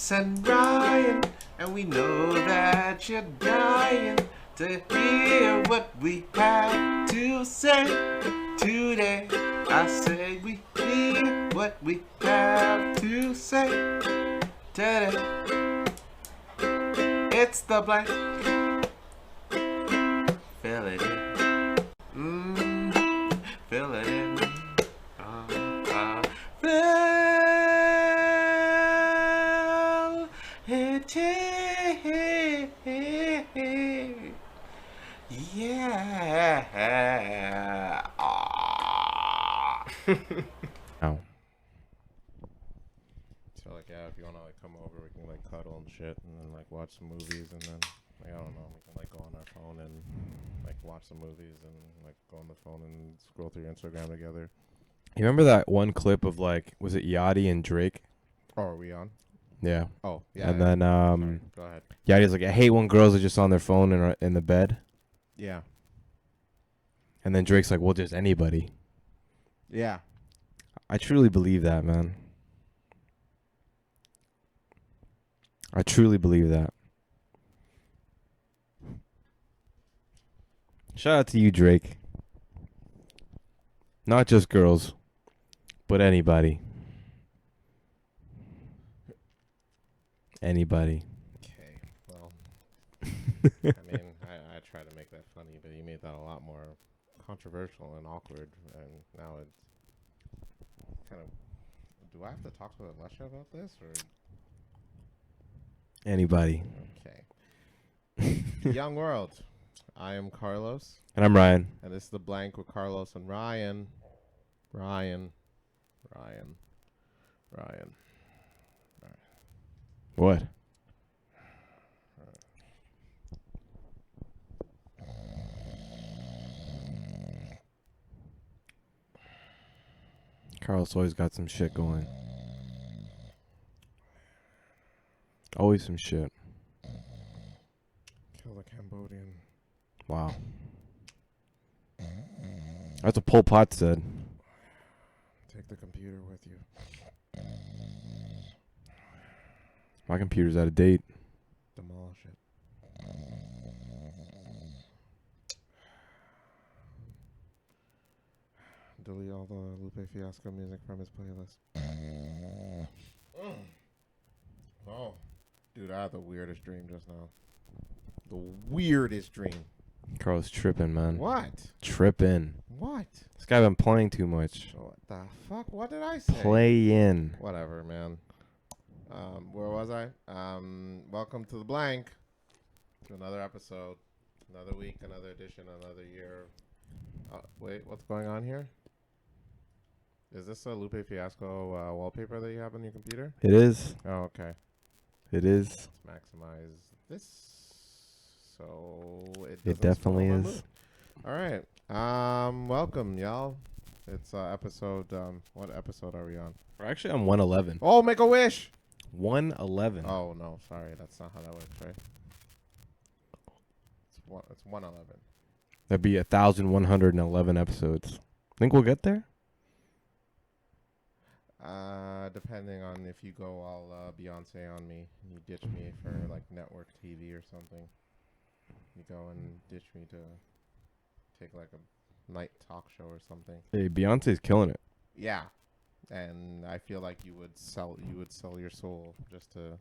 Carlos and Ryan, and we know that you're dying to hear what we have to say today. I say we hear what we have to say today. It's the blank. Fill it in. Fill it in. Fill it in. Yeah. Ow. So like, yeah, if you wanna like come over, we can like cuddle and shit, and then like watch some movies, and then like I don't know, we can like go on our phone and like watch some movies, and like go on the phone and scroll through Instagram together. You remember that one clip of like, was it Yachty and Drake? Oh, are we on? Yeah. Oh, yeah. And yeah. then Sorry, go ahead. Yachty's like, I hate when girls are just on their phone and are in the bed. Yeah. And then Drake's like, well, just anybody. Yeah. I truly believe that, man. I truly believe that. Shout out to you, Drake. Not just girls, but anybody. Anybody. Okay. Well, I mean, I try to make that funny, but you made that a lot more controversial and awkward, and now it's kind of. Do I have to talk to Alessia about this, or? Anybody. Okay. Young World. I am Carlos. And I'm Ryan. And this is The Blank with Carlos and Ryan. Ryan. What? Carlos always got some shit going. Always some shit. Kill the Cambodian. Wow. That's what Pol Pot said. Take the computer with you. My computer's out of date. Demolish it. Delete all the Lupe Fiasco music from his playlist. Oh, dude, I had the weirdest dream just now. The weirdest dream. Carlos tripping, man. What? Tripping. What? This guy been playing too much. What the fuck? What did I say? Playing. Whatever, man. Where was I? Welcome to The Blank. To another episode. Another week, another edition, another year. Wait, what's going on here? Is this a Lupe Fiasco wallpaper that you have on your computer? It is. Oh, okay. It is. Let's maximize this. So It definitely is. Mood. All right. Welcome, y'all. It's episode. What episode are we on? We're actually on 111. Oh, Make a Wish. 111. Oh no, sorry, that's not how that works, right? It's 111. That'd be 1,111 episodes. Think we'll get there? Depending on if you go all Beyonce on me, you ditch me for like network TV or something. You go and ditch me to take like a night talk show or something. Hey, Beyonce's killing it. Yeah, and I feel like you would sell your soul just to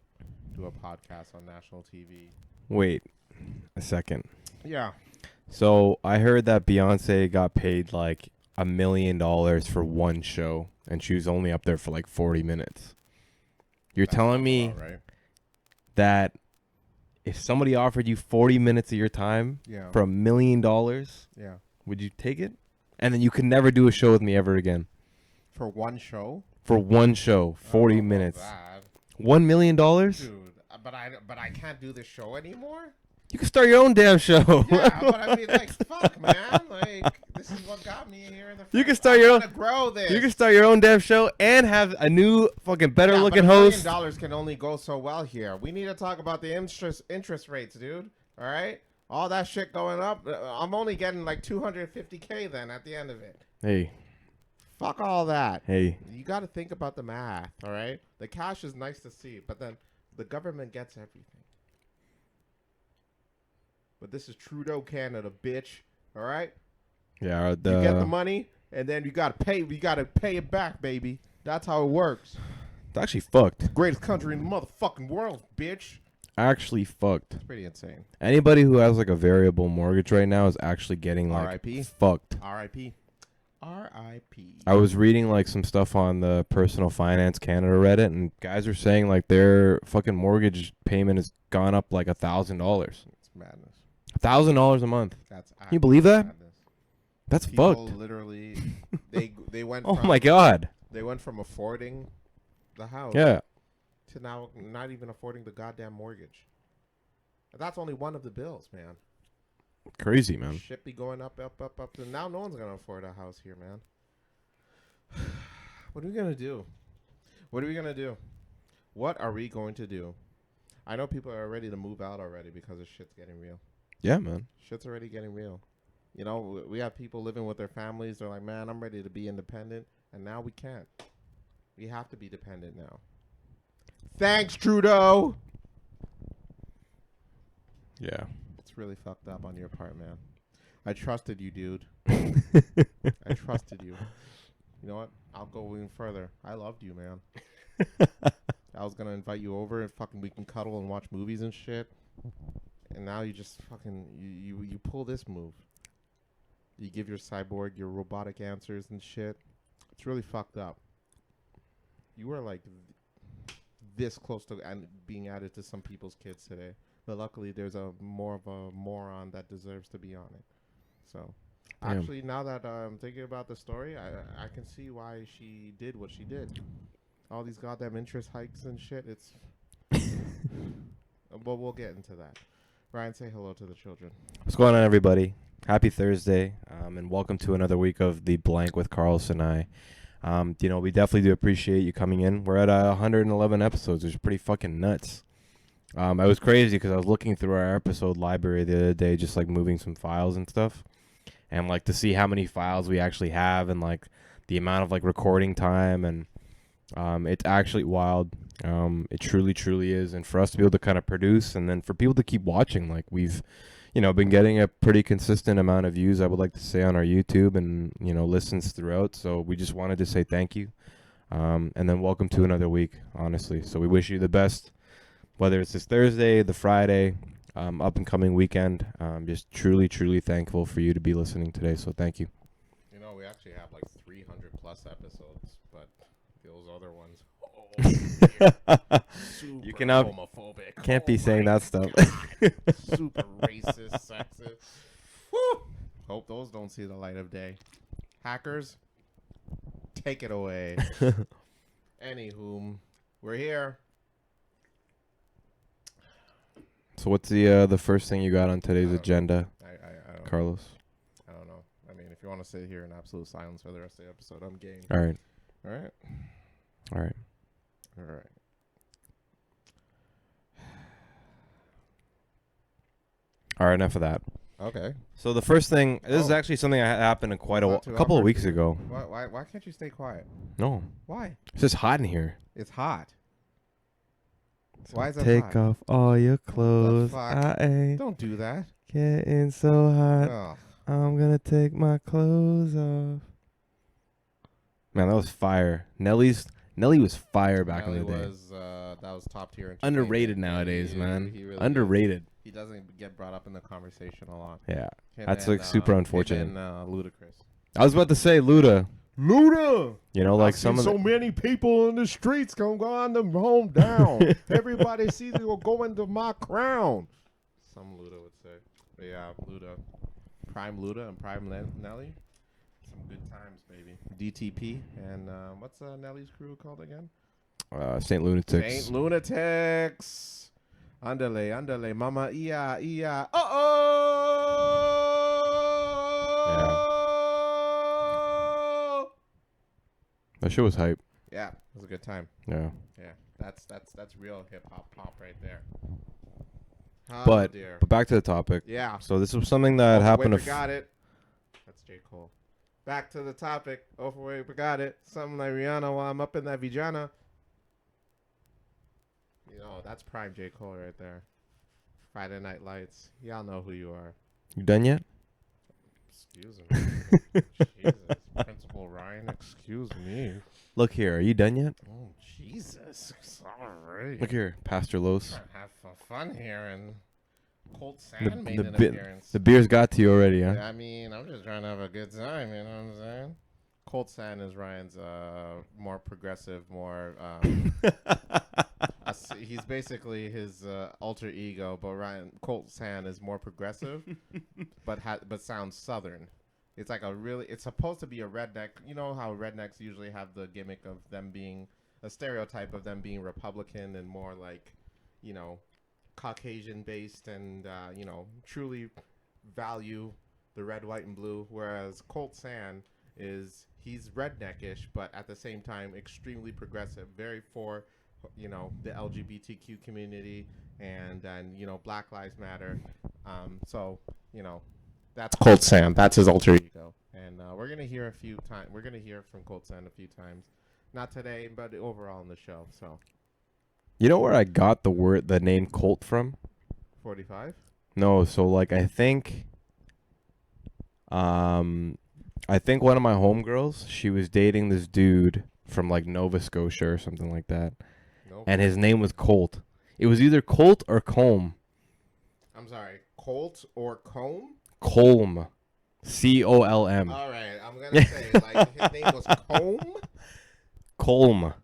do a podcast on national TV. Wait a second. Yeah. So I heard that Beyonce got paid like $1 million for one show, and she was only up there for like 40 minutes. You're telling me right? that if somebody offered you 40 minutes of your time Yeah. for $1 million, Yeah. would you take it? And then you could never do a show with me ever again. For one show? For one show, 40 minutes. That. $1 million? Dude, but I can't do this show anymore? You can start your own damn show. Yeah, but I mean, like, fuck, man. Like, this is what got me here in the You can start your own. grow this. You can start your own damn show and have a new fucking better Yeah, looking but host. $1 million can only go so well here. We need to talk about the interest rates, dude. All right? All that shit going up. I'm only getting like $250K then at the end of it. Hey, Fuck all that. hey. You got to think about the math, all right? The cash is nice to see, but then The government gets everything. But this is Trudeau Canada, bitch. All right? Yeah, You get the money, and then you got to pay. You got to pay it back, baby. That's how it works. it's actually fucked. Greatest country in the motherfucking world, bitch. Actually fucked. It's pretty insane. Anybody who has like a variable mortgage right now is actually getting like R.I.P. fucked. R.I.P. R.I.P. I was reading like some stuff on the Personal Finance Canada Reddit, and guys are saying like their fucking mortgage payment has gone up like $1,000. It's madness. $1,000 a month. That's Can you believe that? madness. That's People fucked. literally, they went. Oh from, my god. They went from affording the house Yeah. to now not even affording the goddamn mortgage. And that's only one of the bills, man. Crazy, man. Shit be going up. And now no one's gonna afford a house here, man. What are we gonna do? What are we gonna do? What are we going to do? I know people are ready to move out already because the shit's getting real. Yeah, man. Shit's already getting real. You know, we have people living with their families. They're like, man, I'm ready to be independent. And now we can't. We have to be dependent now. Thanks, Trudeau. Yeah. It's really fucked up on your part, man. I trusted you, dude. I trusted you. You know what? I'll go even further. I loved you, man. I was going to invite you over and fucking we can cuddle and watch movies and shit. And now you just fucking, you pull this move. You give your cyborg your robotic answers and shit. It's really fucked up. You were like this close to being added to some people's kids today. But luckily there's a more of a moron that deserves to be on it. So Damn. actually now that I'm thinking about the story, I can see why she did what she did. All these goddamn interest hikes and shit, it's... But we'll get into that. Ryan, say hello to the children. What's going on, everybody? Happy Thursday, and welcome to another week of The Blank with Carlos and I. You know, we definitely do appreciate you coming in. We're at 111 episodes, which is pretty fucking nuts. I was crazy because I was looking through our episode library the other day, just like moving some files and stuff, and like to see how many files we actually have and like the amount of like recording time, and it's actually wild. It truly is, and for us to be able to kind of produce, and then for people to keep watching, like we've, you know, been getting a pretty consistent amount of views, I would like to say, on our YouTube and, you know, listens throughout. So we just wanted to say thank you. And then welcome to another week, honestly. So we wish you the best, whether it's this Thursday, the Friday, up and coming weekend. Just truly thankful for you to be listening today. So thank you. You know, we actually have like 300 plus episodes, but those other ones, super You cannot, homophobic. can't be saying that stuff. Super racist, sexist. Woo! Hope those don't see the light of day. Hackers, take it away. Anywho, we're here. So what's the first thing you got on today's I don't agenda, I don't, Carlos? I don't know. I mean, if you want to sit here in absolute silence for the rest of the episode, I'm game. All right. All right. All right. All right. All right, enough of that. Okay. So the first thing, this is Oh. actually something that happened in quite a Not too couple of awkward weeks for you. ago. Why can't you stay quiet? No, Why? it's just hot in here. It's hot. Why is it Take hot? off all your clothes. fuck? I ain't Don't do that. getting so hot. Ugh. I'm gonna take my clothes off. Man, that was fire. Nelly was fire back Nelly in the day. was, that was top tier. Underrated entertainment. nowadays, man. He really Underrated. is. He doesn't get brought up in the conversation a lot. Yeah, Him that's and, like super unfortunate. Him and Ludacris. I was about to say Luda. Luda! You know, like I've some seen of so many people in the streets come on the home down. Everybody sees me go into my crown. Some Luda would say. But yeah, Luda. Prime Luda and Prime Nelly. Some good times, baby. DTP. And what's Nelly's crew called again? Saint Lunatics. Saint Lunatics. Andale, mama, ia. Oh! That shit was hype. Yeah, it was a good time. Yeah. Yeah, that's real hip hop pop right there. Oh, But dear. back to the topic. Yeah, So this was something that happened. Overweight, got it. That's J. Cole. Back to the topic. Overweight, got it. Something like Rihanna while I'm up in that vagina. You know, that's prime J. Cole right there. Friday Night Lights. Y'all know who you are. You done yet? Excuse me. Jesus. Principal Ryan, excuse me. Look here. Are you done yet? Oh, Jesus. Sorry. Look here, Pastor Los. Trying to have fun here, and Colt The, Sand made the, an bi- appearance. the beer's got to you already, huh? I mean, I'm just trying to have a good time, you know what I'm saying? Colt Sand is Ryan's more progressive, more he's basically his alter ego, but Colt Sand is more progressive, but sounds southern. It's like it's supposed to be a redneck. You know how rednecks usually have the gimmick of them being a stereotype of them being Republican and more like, you know, Caucasian based and you know, truly value the red, white, and blue. Whereas Colt Sand he's redneckish, but at the same time extremely progressive, very for, you know, the LGBTQ community and you know, Black Lives Matter. So, you know, that's Colt Sand. That's his alter ego, and we're gonna hear We're gonna hear from Colt Sand a few times, not today, but overall in the show. So, You know where I got the name Colt from? 45. No, so like I think one of my homegirls, she was dating this dude from like Nova Scotia or something like that. Nope. And his name was Colt. It was either Colt or Colm. I'm sorry, Colt or Comb? Colm. Colm. All right, I'm gonna say like his name was Comb. Colm.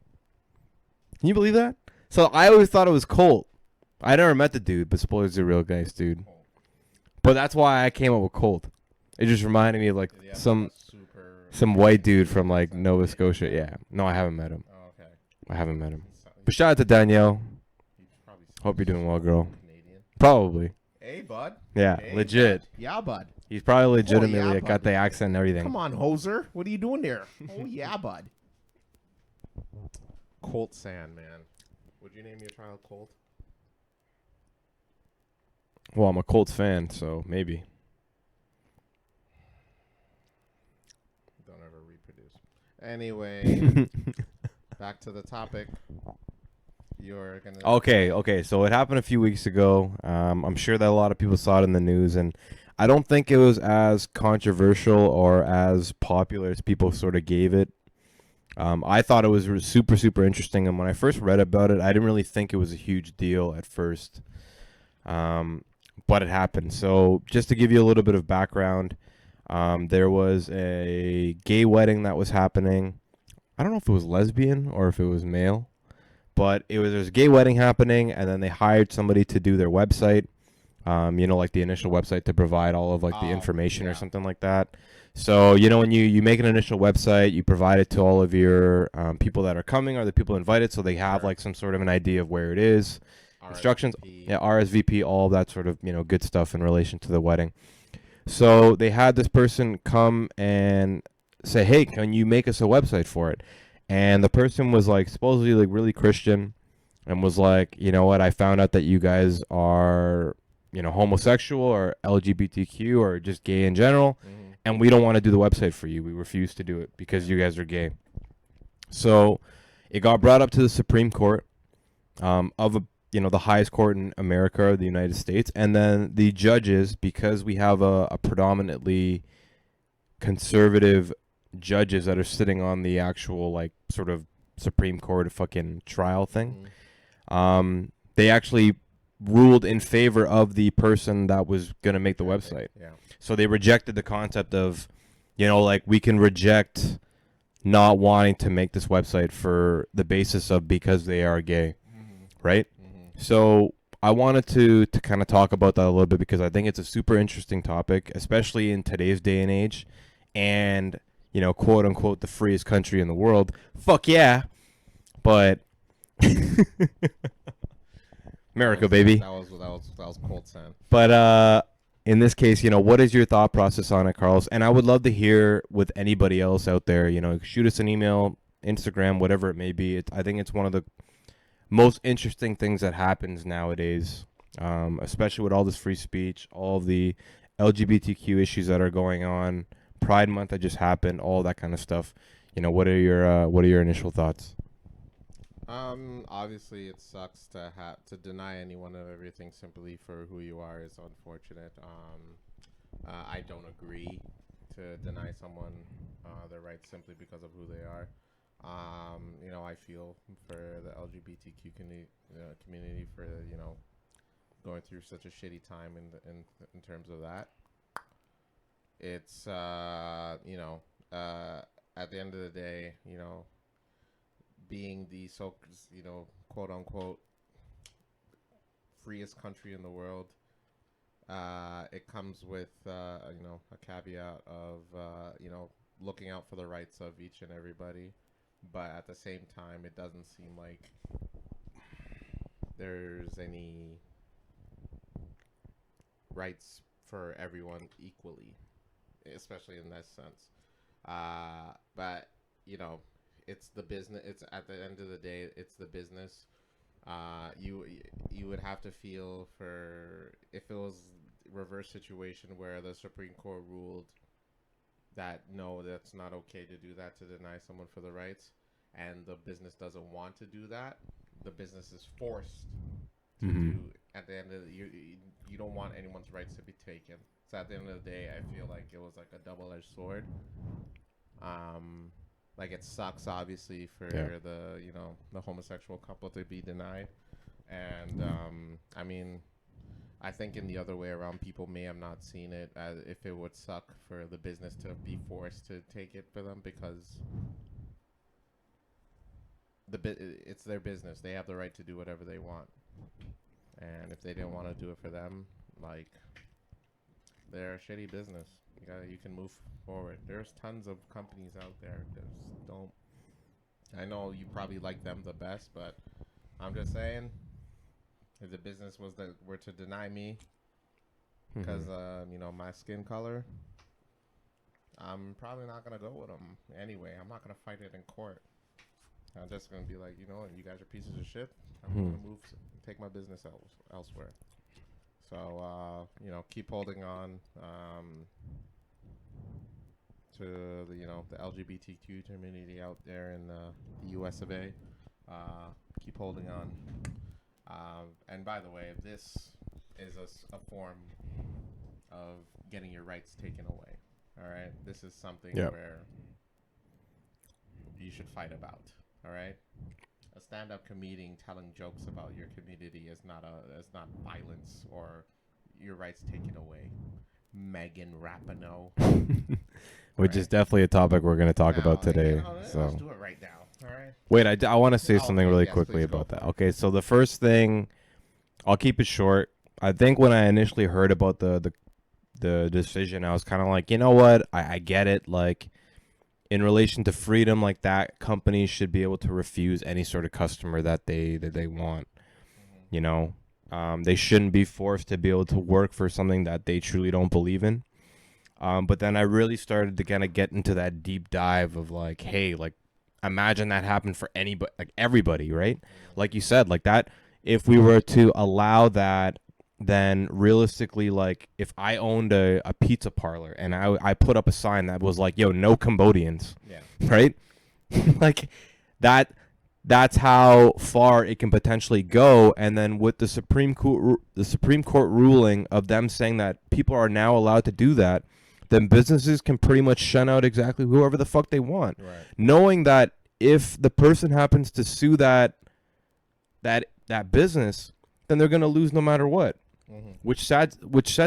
Can you believe that? So I always thought it was Colt. I never met the dude, but supposedly he's a real nice dude. But that's why I came up with Colt. It just reminded me of like some white dude from like Nova Scotia. Yeah. No, I haven't met him. Oh, okay. I haven't met him. But shout out to Danielle. Hope you're doing well, girl. Canadian. Probably. Hey, bud. Yeah, Hey, legit. bud. Yeah, bud. He's probably legitimately yeah, got the accent and everything. Come on, hoser. What are you doing there? Oh, yeah, bud. Colt Sand, man. Would you name your child Colt? Well, I'm a Colts fan, so maybe. Don't ever reproduce. Anyway, back to the topic. You're gonna. Okay. So it happened a few weeks ago. I'm sure that a lot of people saw it in the news, and I don't think it was as controversial or as popular as people sort of gave it. I thought it was super, super interesting, and when I first read about it, I didn't really think it was a huge deal at first. But it happened. So just to give you a little bit of background, there was a gay wedding that was happening. I don't know if it was lesbian or if it was male, but there's a gay wedding happening, and then they hired somebody to do their website. You know, like the initial website to provide all of like the information or something like that. So, you know, when you make an initial website, you provide it to all of your people that are coming or the people invited, so they have like some sort of an idea of where it is. Instructions, RSVP, all that sort of, you know, good stuff in relation to the wedding. So they had this person come and say, hey, can you make us a website for it? And the person was like supposedly like really Christian and was like, you know what, I found out that you guys are, you know, homosexual or LGBTQ or just gay in general, and we don't want to do the website for you. We refuse to do it because you guys are gay. So it got brought up to the Supreme Court of the highest court in America, the United States, and then the judges, because we have a predominantly conservative judges that are sitting on the actual like sort of Supreme Court fucking trial thing, they actually ruled in favor of the person that was going to make the website. Yeah. So they rejected the concept of, you know, like we can reject not wanting to make this website for the basis of because they are gay, right? So I wanted to kind of talk about that a little bit because I think it's a super interesting topic, especially in today's day and age, and, you know, quote unquote, the freest country in the world. Fuck yeah. But America, baby. That was Colt Sand. But in this case, you know, what is your thought process on it, Carlos? And I would love to hear with anybody else out there. You know, shoot us an email, Instagram, whatever it may be. I think it's one of the most interesting things that happens nowadays, especially with all this free speech, all the LGBTQ issues that are going on, Pride Month that just happened, all that kind of stuff. You know, what are your initial thoughts? Obviously, it sucks to have to deny anyone of everything simply for who you are is unfortunate. I don't agree to deny someone their rights simply because of who they are. I feel for the LGBTQ community for going through such a shitty time in terms of that. It's at the end of the day, being the quote unquote freest country in the world, it comes with a caveat of looking out for the rights of each and everybody, but at the same time, it doesn't seem like there's any rights for everyone equally, especially in that sense. But it's the business. It's at the end of the day, it's the business. You would have to feel for if it was reverse situation where the Supreme Court ruled that no, that's not okay to do that, to deny someone for the rights, and the business doesn't want to do that. The business is forced to do. At the end of you don't want anyone's rights to be taken. So at the end of the day, I feel like it was like a double-edged sword. Like it sucks obviously for the homosexual couple to be denied, and I mean, I think in the other way around, people may have not seen it as if it would suck for the business to be forced to take it for them, because it's their business. They have the right to do whatever they want, and if they didn't want to do it for them, like, they're a shitty business. You can move forward. There's tons of companies out there. Just don't. I know you probably like them the best, but I'm just saying, if the business were to deny me because my skin color, I'm probably not gonna go with them anyway. I'm not gonna fight it in court. I'm just gonna be like, you guys are pieces of shit. I'm gonna take my business elsewhere. So keep holding on to the LGBTQ community out there in the U.S. of A. Keep holding on. And by the way, this is a form of getting your rights taken away. All right, this is something where you should fight about. All right, a stand-up comedian telling jokes about your community is not violence or your rights taken away. Megan Rapinoe. Which is definitely a topic we're going to talk about today. Let's do it right now. All right. Wait, I want to say something really quickly about that. Okay, so the first thing, I'll keep it short. I think when I initially heard about the decision, I was kind of like, you know what? I get it. Like, in relation to freedom like that, companies should be able to refuse any sort of customer that they want. They shouldn't be forced to be able to work for something that they truly don't believe in. But then I really started to kind of get into that deep dive of like, hey, like, imagine that happened for anybody, like everybody, right? Like you said, like that, if we were to allow that, then realistically, like if I owned a pizza parlor and I put up a sign that was like, yo, no Cambodians, right? Like that's how far it can potentially go. And then with the Supreme Court ruling of them saying that people are now allowed to do that, then businesses can pretty much shun out exactly whoever the fuck they want, right? Knowing that if the person happens to sue that business, then they're gonna lose no matter what. Which sets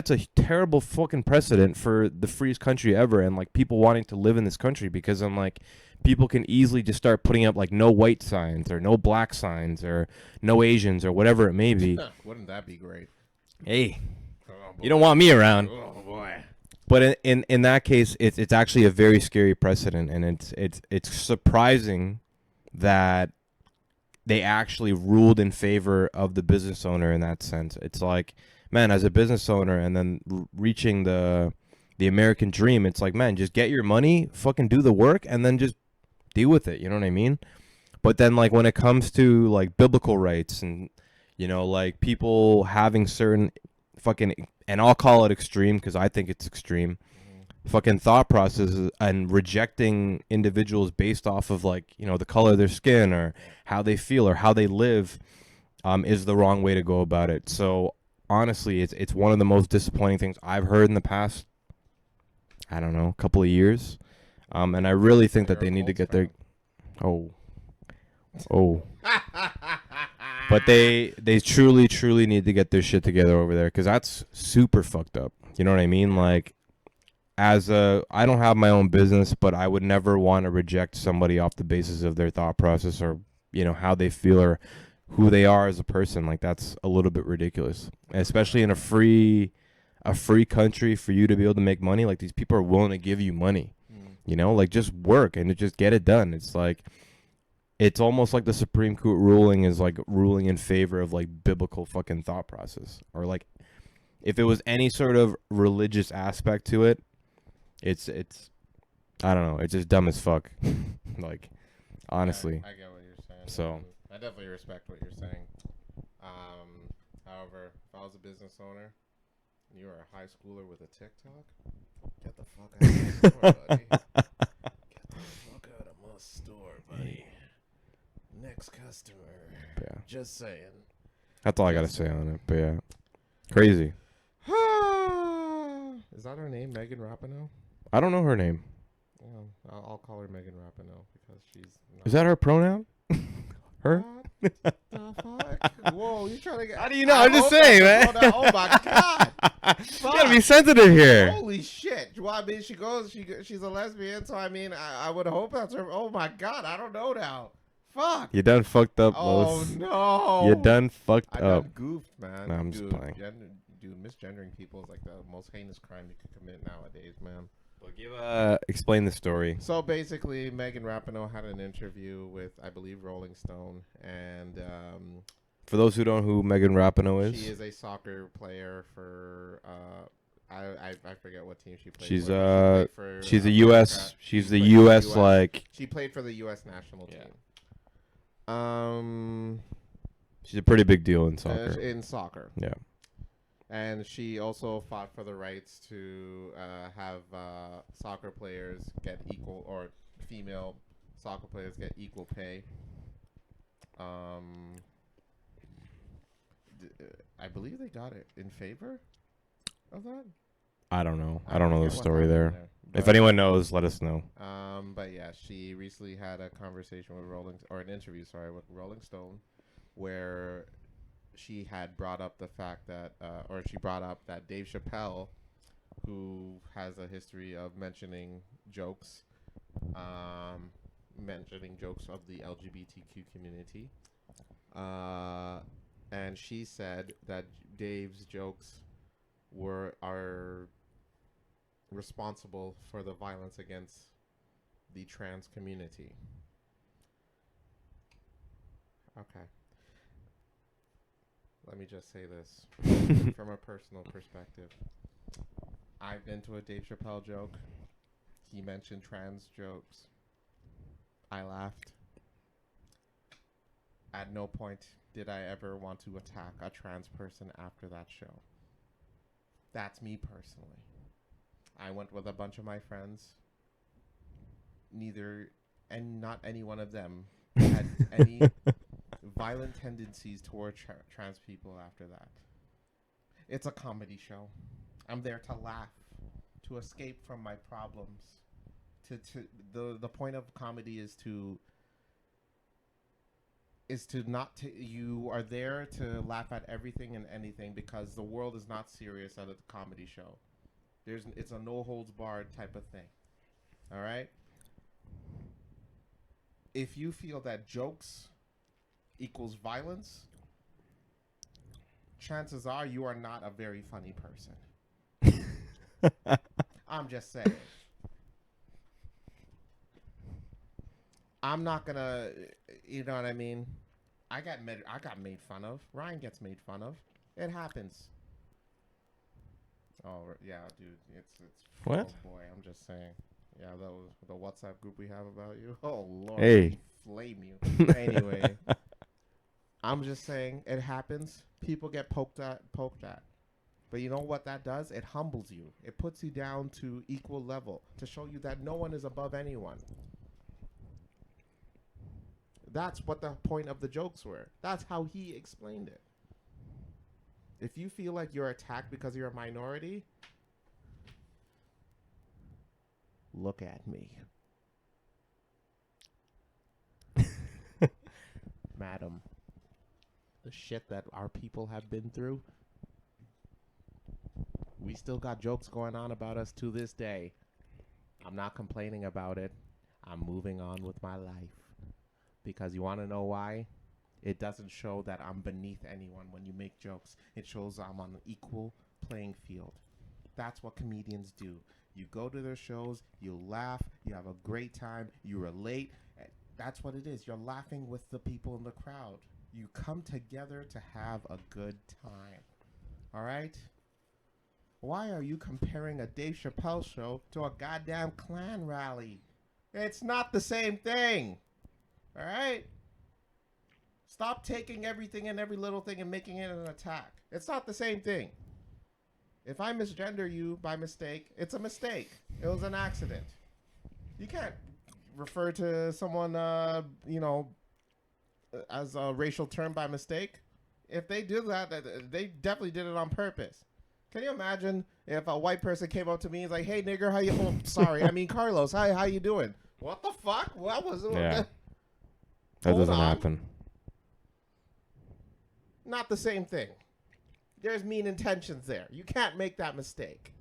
a terrible fucking precedent for the freest country ever, and like people wanting to live in this country, because I'm like, people can easily just start putting up like no white signs or no black signs or no Asians or whatever it may be. Wouldn't that be great? Hey, you don't want me around. Oh boy. But in that case, it's actually a very scary precedent, and it's surprising that they actually ruled in favor of the business owner in that sense. It's like, man, as a business owner, and then reaching the American dream, it's like, man, just get your money, fucking do the work, and then just deal with it. You know what I mean? But then, like, when it comes to like biblical rights and like people having certain fucking, and I'll call it extreme because I think it's extreme, fucking thought processes and rejecting individuals based off of like, you know, the color of their skin or how they feel or how they live is the wrong way to go about it. So honestly, it's one of the most disappointing things I've heard in the past, I don't know, couple of years. And I really think that they need to get their oh but they truly need to get their shit together over there, because that's super fucked up. You know what I mean? Like, I don't have my own business, but I would never want to reject somebody off the basis of their thought process or, you know, how they feel or who they are as a person. Like, that's a little bit ridiculous, especially in a free country. For you to be able to make money, like, these people are willing to give you money, you know, like, just work and just get it done. It's like, it's almost like the Supreme Court ruling is like ruling in favor of like biblical fucking thought process, or like if it was any sort of religious aspect to it, it's I don't know, it's just dumb as fuck. Like, honestly. I get what you're saying. So I definitely respect what you're saying. However, if I was a business owner and you were a high schooler with a TikTok, get the fuck out of my store, buddy. Get the fuck out of my store, buddy. Next customer. Yeah. Just saying. That's all I gotta say on it. But yeah. Crazy. Is that her name, Megan Rapinoe? I don't know her name. Yeah, I'll call her Megan Rapinoe because she's not. Is that her pronoun? Her? What the fuck? Whoa, you trying to get... How do you know? I'm just saying, man. Oh my god. You gotta be sensitive here. Holy shit. Well, I mean, she's a lesbian, so I mean, I would hope that's her. Oh my god, I don't know now. Fuck. You done fucked up, Oh Los. no. You done fucked I up. done goofed, man. Nah, I'm just playing. Dude, misgendering people is like the most heinous crime you could commit nowadays, man. Well, explain the story. So basically, Megan Rapinoe had an interview with, I believe, Rolling Stone, and For those who don't know who Megan Rapinoe is, she is a soccer player for I forget what team she played she's for. she's a America. U.S. She's the played for U.S. like she played for the U.S. national team. she's a pretty big deal in soccer. In soccer. Yeah. And she also fought for the rights to have soccer players get equal, or female soccer players get equal pay. I believe they got it in favor of that. I don't know. I don't know the forget what story there. happened If but, anyone knows, let us know. But yeah, she recently had a conversation with an interview, with Rolling Stone, where she had brought up the fact that, she brought up that Dave Chappelle, who has a history of mentioning jokes of the LGBTQ community, and she said that Dave's jokes are responsible for the violence against the trans community. Okay. Let me just say this from a personal perspective. I've been to a Dave Chappelle joke. He mentioned trans jokes. I laughed. At no point did I ever want to attack a trans person after that show. That's me personally. I went with a bunch of my friends. Not any one of them had any violent tendencies toward trans people after that. It's a comedy show. I'm there to laugh, to escape from my problems. The point of comedy is to you are there to laugh at everything and anything, because the world is not serious at a comedy show. It's a no holds barred type of thing. All right? If you feel that jokes equals violence, chances are you are not a very funny person. I'm just saying. I'm not gonna, you know what I mean? I got made fun of. Ryan gets made fun of. It happens. Oh yeah, dude, it's What? Oh boy, I'm just saying. Yeah, that was the WhatsApp group we have about you. Oh Lord, Hey. flame you. Anyway, I'm just saying it happens. People get poked at. But you know what that does? It humbles you. It puts you down to equal level to show you that no one is above anyone. That's what the point of the jokes were. That's how he explained it. If you feel like you're attacked because you're a minority, look at me. Madam, the shit that our people have been through, we still got jokes going on about us to this day. I'm not complaining about it. I'm moving on with my life. Because you want to know why? It doesn't show that I'm beneath anyone when you make jokes. It shows I'm on an equal playing field. That's what comedians do. You go to their shows, you laugh, you have a great time, you relate. That's what it is. You're laughing with the people in the crowd. You come together to have a good time. All right? Why are you comparing a Dave Chappelle show to a goddamn Klan rally? It's not the same thing. All right? Stop taking everything and every little thing and making it an attack. It's not the same thing. If I misgender you by mistake, it's a mistake. It was an accident. You can't refer to someone, as a racial term by mistake. If they did that, they definitely did it on purpose. Can you imagine if a white person came up to me and was like, "Hey, nigger, how you?" Oh, sorry, I mean Carlos. Hi, how you doing? What the fuck? What was it? Yeah. That doesn't happen. Not the same thing. There's mean intentions there. You can't make that mistake.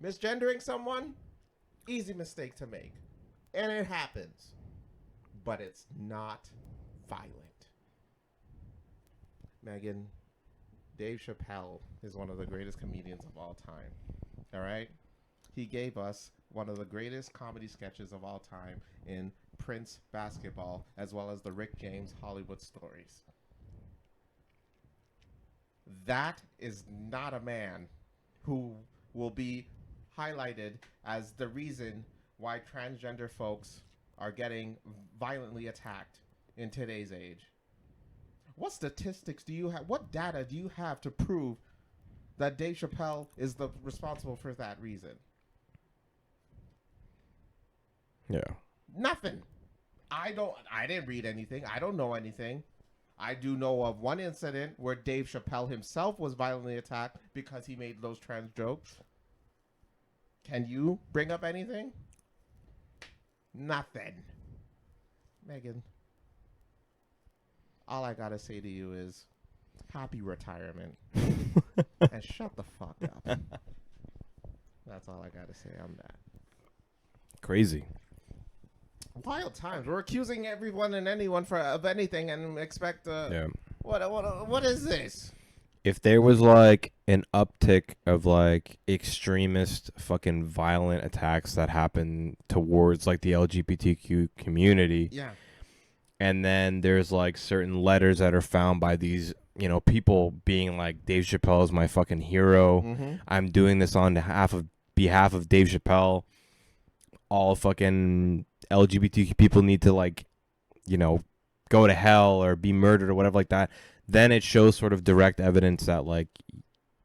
Misgendering someone, easy mistake to make. And it happens. But it's not violent. Megan, Dave Chappelle is one of the greatest comedians of all time. All right? He gave us one of the greatest comedy sketches of all time in Prince Basketball, as well as the Rick James Hollywood Stories. That is not a man who will be highlighted as the reason why transgender folks are getting violently attacked in today's age. What statistics do you have? What data do you have to prove that Dave Chappelle is the responsible for that reason? Yeah. Nothing. I didn't read anything. I don't know anything. I do know of one incident where Dave Chappelle himself was violently attacked because he made those trans jokes. Can you bring up anything? Nothing. Megan, all I gotta say to you is happy retirement. And shut the fuck up. That's all I gotta say on that. Crazy. Wild times. We're accusing everyone and anyone of anything and expect Yeah. What is this? If there was like an uptick of like extremist fucking violent attacks that happen towards like the LGBTQ community, Yeah. and then there's like certain letters that are found by these, people being like, Dave Chappelle is my fucking hero. Mm-hmm. I'm doing this on behalf of Dave Chappelle. All fucking LGBTQ people need to like, go to hell or be murdered or whatever like that. Then it shows sort of direct evidence that like,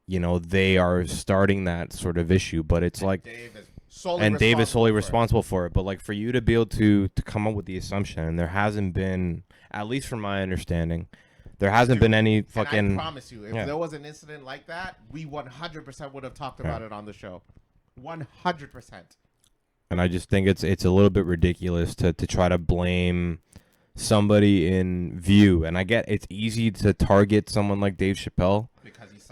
they are starting that sort of issue. But it's And like, Dave is solely responsible for it. But like for you to be able to come up with the assumption, and there hasn't been, at least from my understanding, there hasn't been any fucking. And I promise you, if Yeah. there was an incident like that, we 100% would have talked about it on the show. 100%. And I just think it's a little bit ridiculous to try to blame somebody in view. And I get it's easy to target someone like Dave Chappelle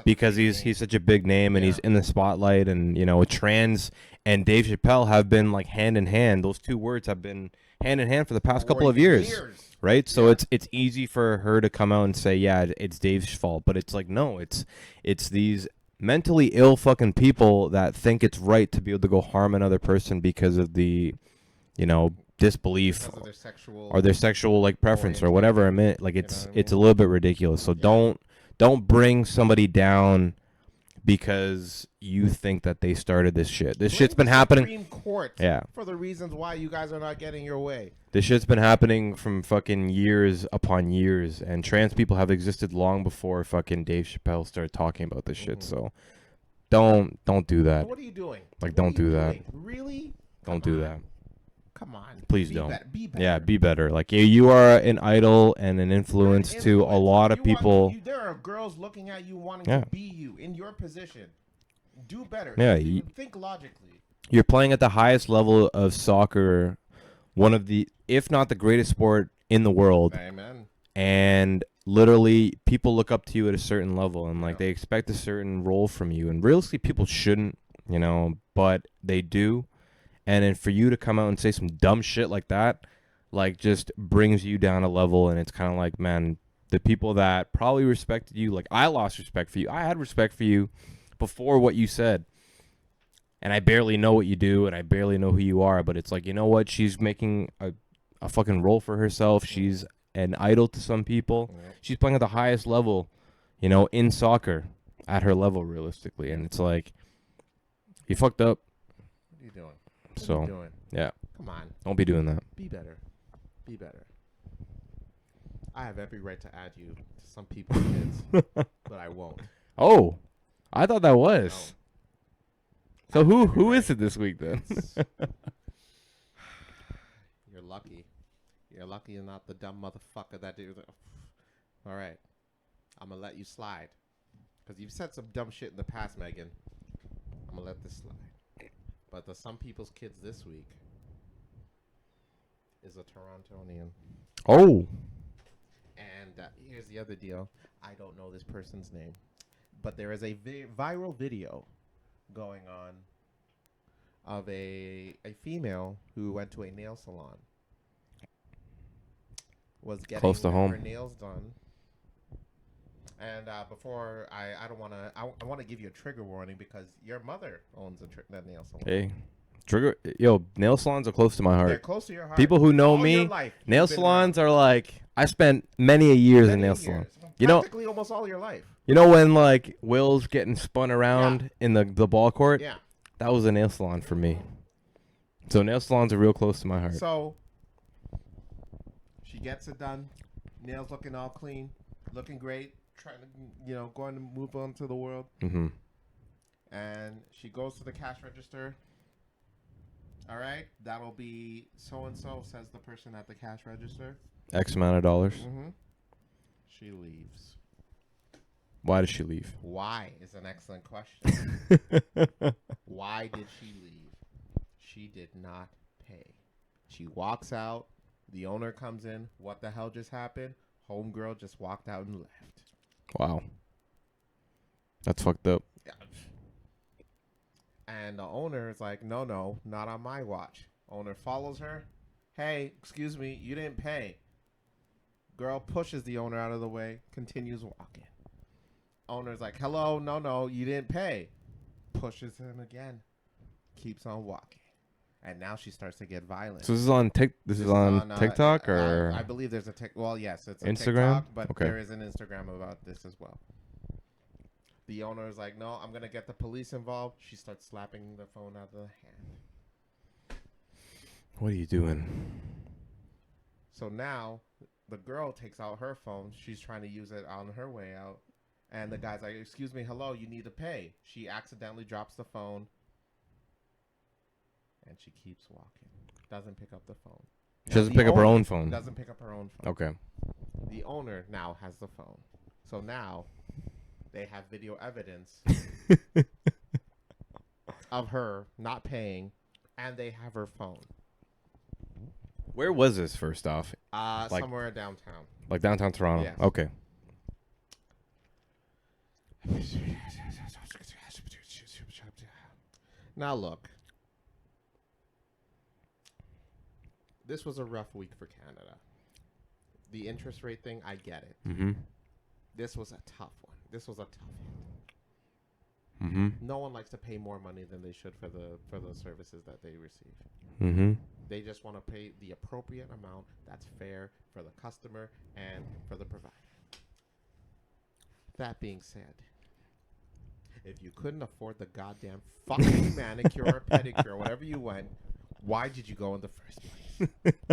because he's such a big name and he's in the spotlight, and trans and Dave Chappelle have been like hand in hand. Those two words have been hand in hand for the past couple of years. Right? So it's easy for her to come out and say, yeah, it's Dave's fault, but it's like, no, it's these mentally ill fucking people that think it's right to be able to go harm another person because of the, disbelief Because of their sexual or their sexual like preference or whatever. I mean, like You know it's what I mean? a little bit ridiculous. So don't bring somebody down because you think that they started this shit. This shit's been happening. Supreme Court Yeah. for the reasons why you guys are not getting your way. This shit's been happening from fucking years upon years, and trans people have existed long before fucking Dave Chappelle started talking about this shit. So don't do that. What are you doing? Like, What don't are you do that. doing? Really? Don't Come do on. that. Come on. Please Be don't. Be better. Yeah, be better. Like you are an idol and an influence to a lot of people. There are girls looking at you wanting Yeah. to be you in your position. Do better. Yeah, Think logically. You're playing at the highest level of soccer, one of the, if not the greatest sport in the world. Amen. And literally, people look up to you at a certain level, and like Yeah. they expect a certain role from you. And realistically, people shouldn't, but they do. And then for you to come out and say some dumb shit like that, like just brings you down a level. And it's kind of like, man, the people that probably respected you, like I lost respect for you. I had respect for you before what you said. And I barely know what you do, and I barely know who you are. But it's like, you know what? She's making a fucking role for herself. She's an idol to some people. Yeah. She's playing at the highest level, in soccer at her level, realistically. And it's like, you fucked up. What are you doing? So, What are you doing? yeah, Come on. don't be doing that. Be better. Be better. I have every right to add you to some people's kids, but I won't. Oh, I thought that was. So I have every who right. is it this week then? It's- You're lucky. You're lucky you're not the dumb motherfucker that did. All right. I'm going to let you slide. Because you've said some dumb shit in the past, Megan. I'm going to let this slide. But the some people's kids this week is a Torontonian. Oh, And here's the other deal. I don't know this person's name. But there is a viral video going on of a female who went to a nail salon. Was getting Close to home. her nails done. And before I don't want to, I want to give you a trigger warning because your mother owns that nail salon. hey, nail salons are close to my They're heart. close to your heart. People who know All your me, life, nail you've been salons around. are like, I spent many a years in Many nail years. salon. You know, Practically almost all your life. when like Will's getting spun around in the ball court? Yeah. That was a nail salon for me. So nail salons are real close to my heart. So she gets it done. Nails looking all clean, looking great. Trying to, going to move on to the world. Mm-hmm. And she goes to the cash register. All right, that'll be so and so, says the person at the cash register. X amount of dollars. Mm-hmm. She leaves. Why did she leave? Why is an excellent question. Why did she leave? She did not pay. She walks out. The owner comes in. What the hell just happened? Homegirl just walked out and left. Wow. That's fucked up. Yeah. And the owner is like, no, not on my watch. Owner follows her. Hey, excuse me, you didn't pay. Girl pushes the owner out of the way, continues walking. Owner's like, hello, no, you didn't pay. Pushes him again, keeps on walking. And now she starts to get violent. So this is on TikTok or I believe there's a Well, yes, it's a Instagram? TikTok, but Okay. there is an Instagram about this as well. The owner is like, no, I'm gonna get the police involved. She starts slapping the phone out of the hand. what are you doing? So now the girl takes out her phone. She's trying to use it on her way out. And the guy's like, excuse me, hello, you need to pay. She accidentally drops the phone. And she keeps walking. Doesn't pick up the phone. She doesn't pick up her own phone. Doesn't pick up her own phone. Okay. The owner now has the phone. So now they have video evidence of her not paying, and they have her phone. Where was this first off? Like- Somewhere downtown. Like downtown Toronto. Yes. Okay. Now look. This was a rough week for Canada. The interest rate thing, I get it. Mm-hmm. This was a tough one. This was a tough one. Mm-hmm. No one likes to pay more money than they should for the services that they receive. Mm-hmm. They just want to pay the appropriate amount that's fair for the customer and for the provider. That being said, if you couldn't afford the goddamn fucking manicure or pedicure, whatever you went, why did you go in the first place?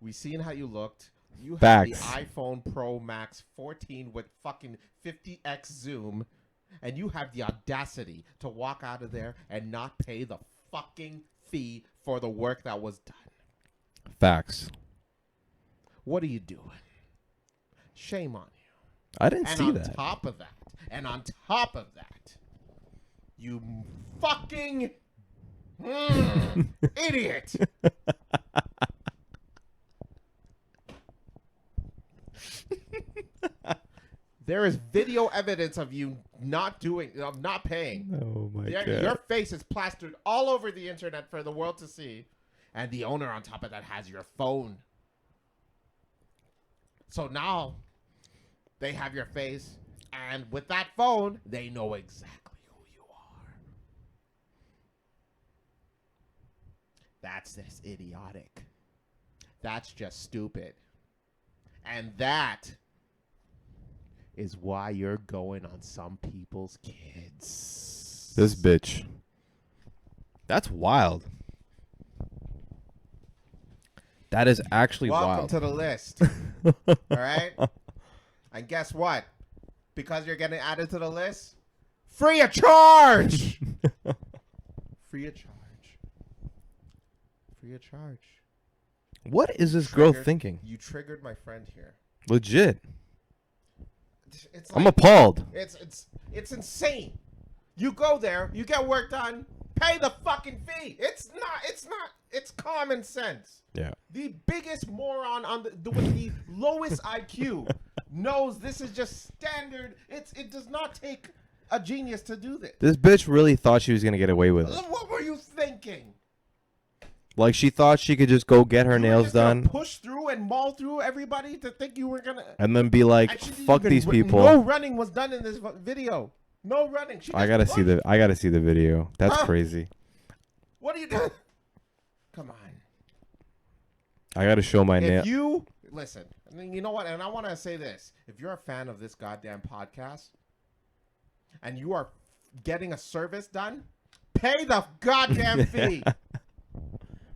We seen how you looked. You had the Facts. iPhone Pro Max 14 with fucking 50x zoom. And you have the audacity to walk out of there and not pay the fucking fee for the work that was done. Facts. What are you doing? Shame on you. I didn't And see on that. top of that, you fucking idiot. There is video evidence of you not paying. Oh my Your face is plastered all over the internet for the world to see. And the owner on top of that has your phone. So now they have your face. And with that phone, they know exactly who you are. That's just idiotic. That's just stupid. And that is why you're going on some people's kids. This bitch. That's wild. That is actually Welcome wild. to the list. All right? And guess what? Because you're getting added to the list, free of charge. Free of charge. Free of charge. What is this girl Triggered. thinking? You triggered my friend here. Legit. It's I'm like, appalled. it's insane. You go there, you get work done, pay the fucking fee. It's common sense. Yeah. The biggest moron on with the lowest IQ knows this is just standard. It does not take a genius to do this. This bitch really thought she was gonna get away with it. What were you thinking? Like she thought she could just go get her You were nails just gonna done push through and maul through everybody to think you were gonna. and then be like, And she didn't "Fuck even these people." No running was done in this video. No running. She I just gotta see pushed. the. I gotta see the video. That's Huh? crazy. What are you doing? Come on. I gotta show my nail. If you listen, I mean, you know what? And I want to say this: if you're a fan of this goddamn podcast, and you are getting a service done, pay the goddamn fee.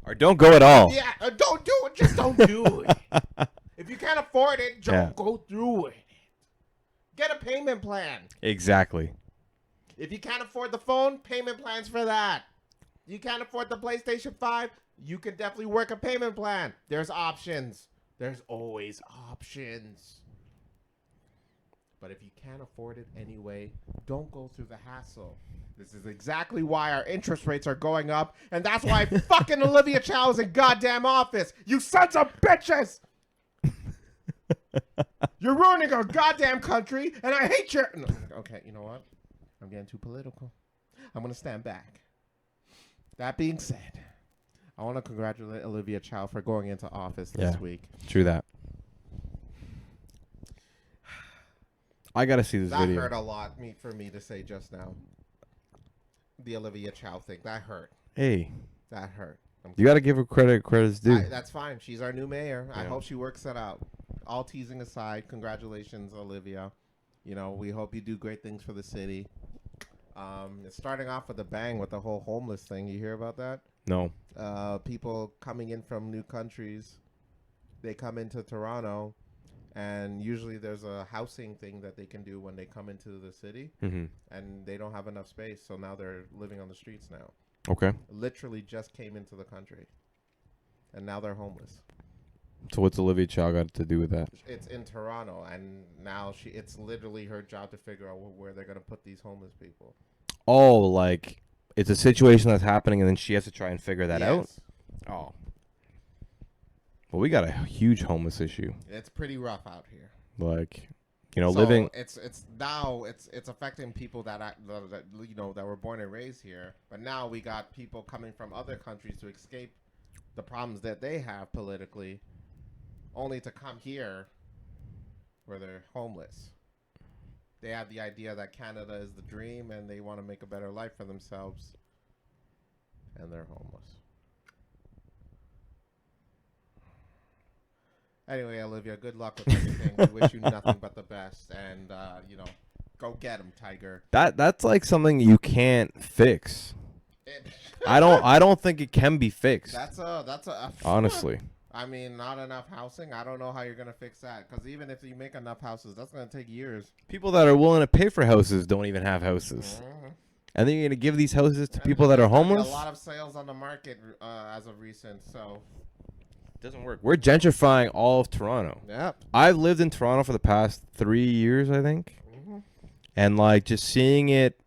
Or don't go at all. Yeah, don't do it. Just don't do it. If you can't afford it, don't go through it. Get a payment plan. Exactly. If you can't afford the phone, payment plans for that. You can't afford the PlayStation 5, you can definitely work a payment plan. There's options. There's always options. But if you can't afford it anyway, don't go through the hassle. This is exactly why our interest rates are going up, and that's why fucking Olivia Chow is in goddamn office. You sons of bitches! You're ruining our goddamn country, and I hate your... No, okay, you know what? I'm getting too political. I'm going to stand back. That being said, I want to congratulate Olivia Chow for going into office this week. True that. I gotta see this That video. hurt a lot for me to say just now. The Olivia Chow thing. That hurt. Hey, That hurt. you gotta give her credit. Credit's due. That's fine. She's our new mayor. I Yeah. hope she works that out. All teasing aside, congratulations, Olivia. You know, we hope you do great things for the city. It's starting off with a bang with the whole homeless thing. You hear about that? No. People coming in from new countries, they come into Toronto, and usually there's a housing thing that they can do when they come into the city, Mm-hmm. and they don't have enough space, so now they're living on the streets now. Okay. Literally just came into the country, and now they're homeless. So what's Olivia Chow got to do with that? It's in Toronto, and now it's literally her job to figure out where they're going to put these homeless people. Oh, like it's a situation that's happening, and then she has to try and figure that out. Yes. Oh. Well, we got a huge homeless issue. It's pretty rough out here. Like, you know, So living. it's affecting people that were born and raised here, but now we got people coming from other countries to escape the problems that they have politically, only to come here where they're homeless. They have the idea that Canada is the dream and they want to make a better life for themselves, and they're homeless. Anyway, Olivia, good luck with everything. We wish you nothing but the best, and go get him, Tiger. That's like something you can't fix. I don't think it can be fixed. That's a honestly. I mean, not enough housing. I don't know how you're gonna fix that. Because even if you make enough houses, that's gonna take years. People that are willing to pay for houses don't even have houses. Mhm. And then you're gonna give these houses to And people that are there's gonna be homeless? A lot of sales on the market as of recent. So. It doesn't work. We're gentrifying all of Toronto. Yep. I've lived in Toronto for the past 3 years, I think. Mm-hmm. And like just seeing it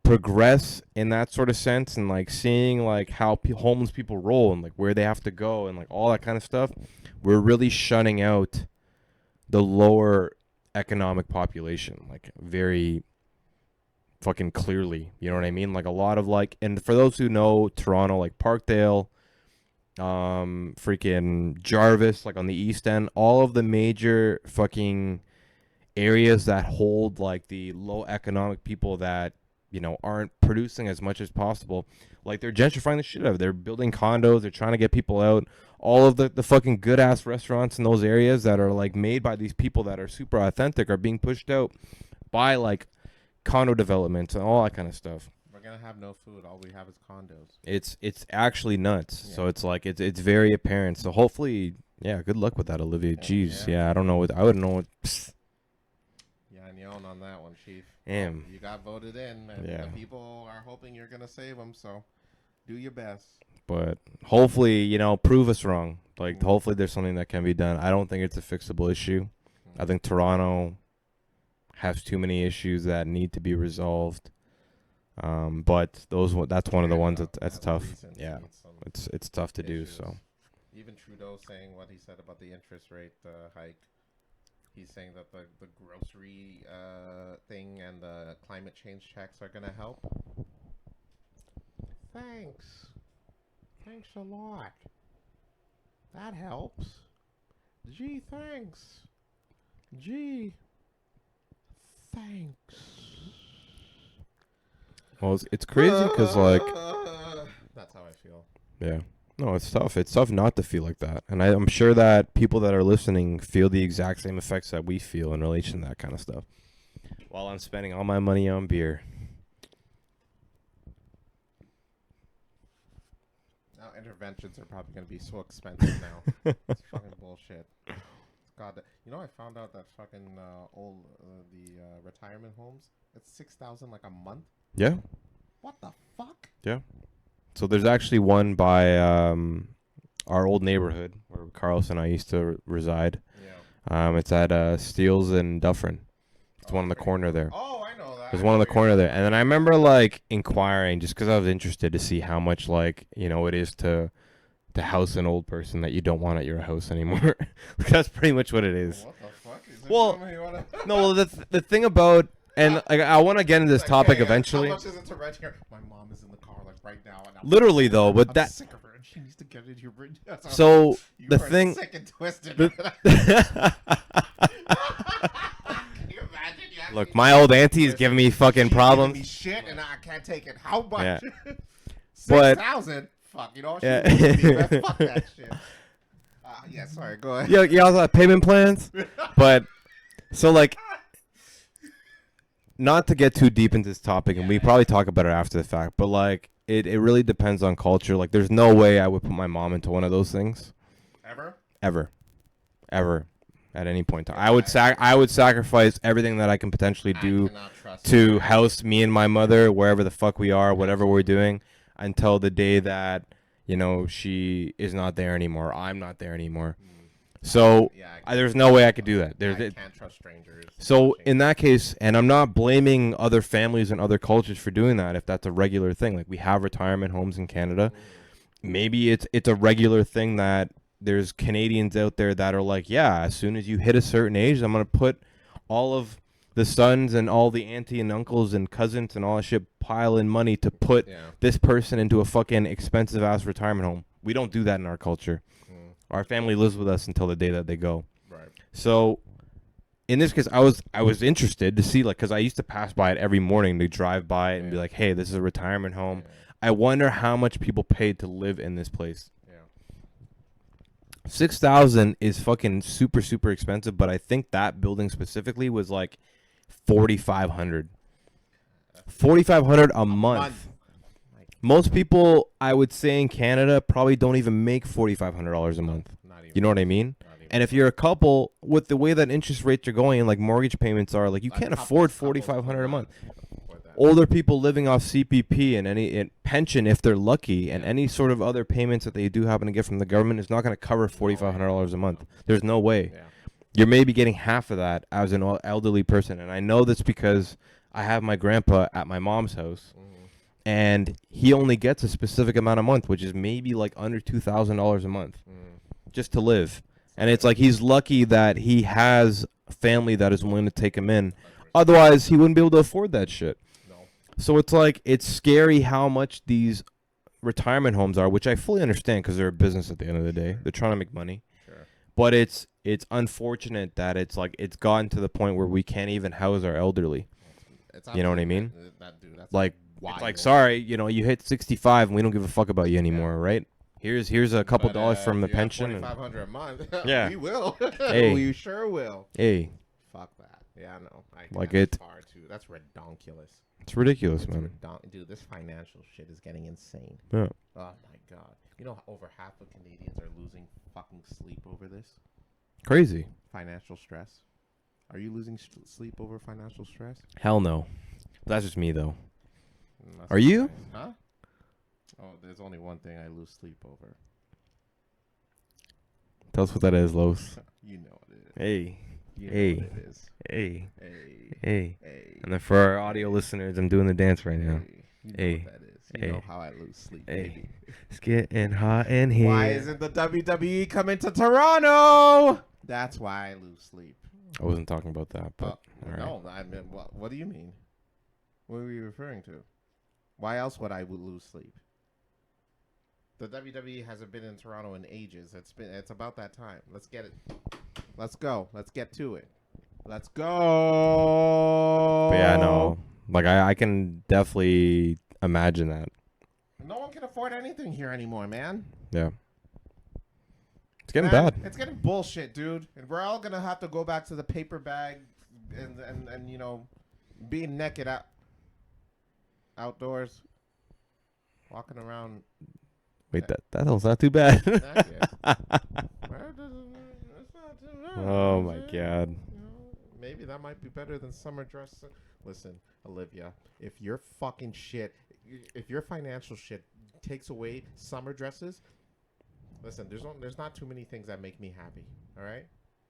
progress in that sort of sense, and like seeing like how homeless people roll and like where they have to go and like all that kind of stuff, we're really shutting out the lower economic population like very fucking clearly. You know what I mean? Like a lot of like, and for those who know Toronto, like Parkdale, freaking Jarvis, like on the East End, all of the major fucking areas that hold like the low economic people that, you know, aren't producing as much as possible, like they're gentrifying the shit out of it. They're building condos, they're trying to get people out. All of the fucking good ass restaurants in those areas that are like made by these people that are super authentic are being pushed out by like condo developments and all that kind of stuff. We're gonna have no food. All we have is condos. It's actually nuts. Yeah. So it's like it's very apparent. So hopefully, yeah, good luck with that, Olivia. Jeez, Yeah. yeah, I don't know what I wouldn't know what. Psst. Yeah, and you own on that one, Chief. Damn. You got voted in, and Yeah. the people are hoping you're gonna save them. So, do your best. But hopefully, you know, prove us wrong. Like hopefully there's something that can be done. I don't think it's a fixable issue. I think Toronto has too many issues that need to be resolved. But that's one of the ones that's tough. Yeah, it's tough to do. So even Trudeau saying what he said about the interest rate hike. He's saying that the grocery thing and the climate change checks are gonna help. Thanks a lot. That helps. Gee, thanks. Gee, thanks. well, it's crazy because like that's how I feel. yeah. No, it's tough. It's tough not to feel like that. And I'm sure that people that are listening feel the exact same effects that we feel in relation to that kind of stuff. While I'm spending all my money on beer. Now interventions are probably going to be so expensive now. It's fucking bullshit. God, you know, I found out that fucking retirement homes, it's $6,000 like a month. Yeah. What the fuck? Yeah. So there's actually one by our old neighborhood where Carlos and I used to reside. Yeah. It's at Steele's and Dufferin. It's one in the corner there. Oh, I know that. There's one in the corner there. And then I remember like inquiring just because I was interested to see how much like, you know, it is to house an old person that you don't want at your house anymore. That's pretty much what it is. What the fuck? Is Well, no, well, the thing about, and like, I want to get into this Like, topic hey, eventually. How much is it to rent here? My mom is in the car like right now. And Literally though, but I'm that sick of her and she needs to get in here. so You the are thing. sick and twisted. the- Can you imagine? You actually- Look, my old auntie is giving me fucking She's giving problems. me shit and I can't take it. How much? Yeah. But- 6,000? Fuck, you know what? Yeah. Fuck that shit. Yeah, sorry, go ahead. You also have payment plans, but so like, not to get too deep into this topic, and we probably talk about it after the fact, but like, it really depends on culture. Like, there's no way I would put my mom into one of those things, ever, at any point in time. I would sacrifice everything that I can potentially do to house me and my mother wherever the fuck we are, whatever we're doing, until the day that, you know, she is not there anymore. I'm not there anymore. So there's no way I could do that. I can't trust strangers. So in that case, and I'm not blaming other families and other cultures for doing that if that's a regular thing. Like, we have retirement homes in Canada. Maybe it's a regular thing that there's Canadians out there that are like, yeah, as soon as you hit a certain age, I'm going to put all of the sons and all the auntie and uncles and cousins and all that shit pile in money to put this person into a fucking expensive ass retirement home. We don't do that in our culture. Our family lives with us until the day that they go. Right. So in this case, I was interested to see, like, because I used to pass by it every morning to drive by it and be like, hey, this is a retirement home. I wonder how much people paid to live in this place. $6,000 is fucking super, super expensive, but I think that building specifically was like $4,500. $4,500 a month. Most people, I would say, in Canada probably don't even make $4,500 a month. Not even. You know what I mean? Not even. And if you're a couple, with the way that interest rates are going and like mortgage payments are, like you A can't couple- afford couples $4,500 a month. cannot afford that. Older people living off CPP and any pension, if they're lucky, and any sort of other payments that they do happen to get from the government is not going to cover $4,500 a month. There's no way. Yeah. You're maybe getting half of that as an elderly person, and I know this because I have my grandpa at my mom's house. And he only gets a specific amount a month, which is maybe like under $2,000 a month just to live. And it's like he's lucky that he has a family that is willing to take him in. Otherwise, he wouldn't be able to afford that shit. No. So it's like it's scary how much these retirement homes are, which I fully understand because they're a business at the end of the day. They're trying to make money. Sure. But it's unfortunate that it's like it's gotten to the point where we can't even house our elderly. It's You know what I mean? Dude, that's Like wild. it's like, sorry, you hit 65 and we don't give a fuck about you anymore, right? Here's a couple But, dollars from the if you have pension. And, $4,500 a month. Yeah. We will. Hey. We sure will. hey, Fuck that. Yeah, I know. Like that's it- far too. That's redonkulous. it's ridiculous, It's man. Dude, this financial shit is getting insane. Yeah. Oh my god. You know, over half of Canadians are losing fucking sleep over this Crazy. financial stress. Are you losing sleep over financial stress? Hell no. That's just me though. That's Are you? nice. Huh? Oh, there's only one thing I lose sleep over. Tell us what that is, Los. You know what it is. Hey, You know hey. what it is. hey, Hey. hey. Hey. And then for our audio listeners, I'm doing the dance right now. Hey. You know Hey. what that is. You Hey. know how I lose sleep, Hey. baby. It's getting hot in here. Why isn't the WWE coming to Toronto? That's why I lose sleep. I wasn't talking about that, but all right. No, I mean, what do you mean? What were you referring to? Why else would I lose sleep? The WWE hasn't been in Toronto in ages. It's about that time. Let's get it. Let's go. Let's get to it. Let's go. But yeah, no. Like I can definitely imagine that. No one can afford anything here anymore, man. Yeah. It's getting Man, bad. It's getting bullshit, dude. And we're all gonna have to go back to the paper bag and you know, being naked outdoors, walking around. Wait, that was not too bad. Naked. It's not too bad, Oh my man. god. You know, maybe that might be better than summer dress. Listen, Olivia, if your fucking shit, if your financial shit takes away summer dresses, listen, there's not too many things that make me happy. All right,